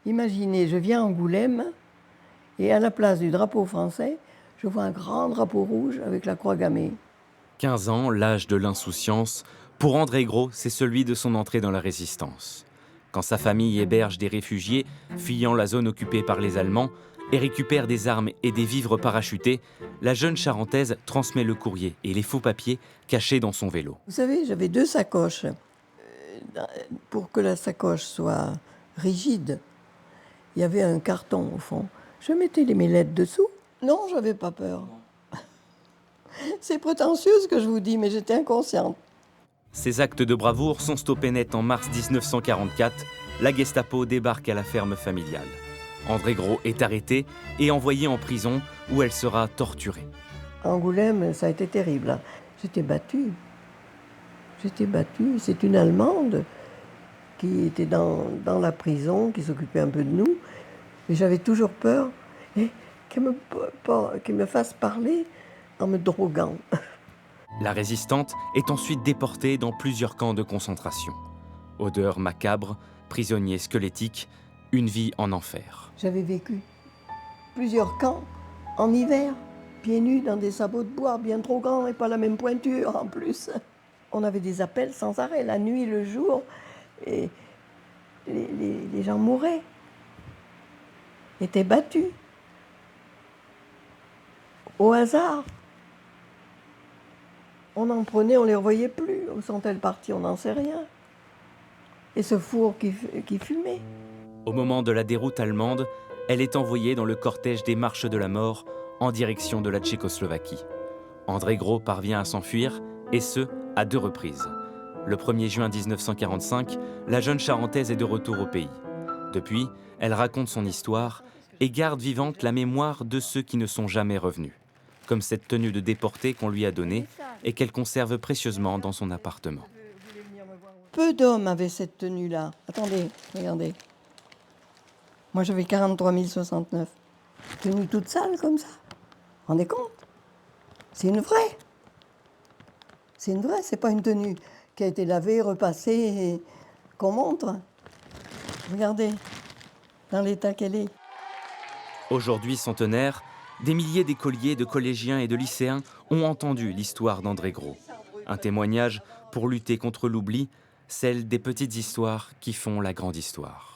Imaginez, je viens à Angoulême et à la place du drapeau français, je vois un grand drapeau rouge avec la croix gammée. 15 ans, l'âge de l'insouciance, pour André Gros, c'est celui de son entrée dans la résistance. Quand sa famille héberge des réfugiés, fuyant la zone occupée par les Allemands, et récupère des armes et des vivres parachutés, la jeune Charentaise transmet le courrier et les faux papiers cachés dans son vélo. Vous savez, j'avais 2 sacoches. Pour que la sacoche soit rigide, il y avait un carton au fond. Je mettais mes lettres dessous. Non, j'avais pas peur. C'est prétentieux ce que je vous dis, mais j'étais inconsciente. Ces actes de bravoure sont stoppés net en mars 1944. La Gestapo débarque à la ferme familiale. André Gros est arrêté et envoyé en prison où elle sera torturée. Angoulême, ça a été terrible. J'étais battue. J'étais battue. C'est une Allemande qui était dans la prison, qui s'occupait un peu de nous. Et j'avais toujours peur qu'elle me fasse parler en me droguant. La résistante est ensuite déportée dans plusieurs camps de concentration. Odeur macabre, prisonniers squelettiques, une vie en enfer. J'avais vécu plusieurs camps en hiver, pieds nus dans des sabots de bois bien trop grands et pas la même pointure en plus. On avait des appels sans arrêt, la nuit, le jour, et les gens mouraient, étaient battus, au hasard. On en prenait, on ne les revoyait plus. Où sont-elles parties? On n'en sait rien. Et ce four qui fumait. Au moment de la déroute allemande, elle est envoyée dans le cortège des marches de la mort en direction de la Tchécoslovaquie. André Gros parvient à s'enfuir, et ce, à 2 reprises. Le 1er juin 1945, la jeune Charentaise est de retour au pays. Depuis, elle raconte son histoire et garde vivante la mémoire de ceux qui ne sont jamais revenus, comme cette tenue de déportée qu'on lui a donnée et qu'elle conserve précieusement dans son appartement. Peu d'hommes avaient cette tenue-là. Attendez, regardez. Moi, j'avais 43 069. Tenue toute sale comme ça. Vous vous rendez compte? C'est une vraie. C'est une vraie, c'est pas une tenue qui a été lavée, repassée et qu'on montre. Regardez, dans l'état qu'elle est. Aujourd'hui centenaire, des milliers d'écoliers, de collégiens et de lycéens ont entendu l'histoire d'André Gros. Un témoignage pour lutter contre l'oubli, celle des petites histoires qui font la grande histoire.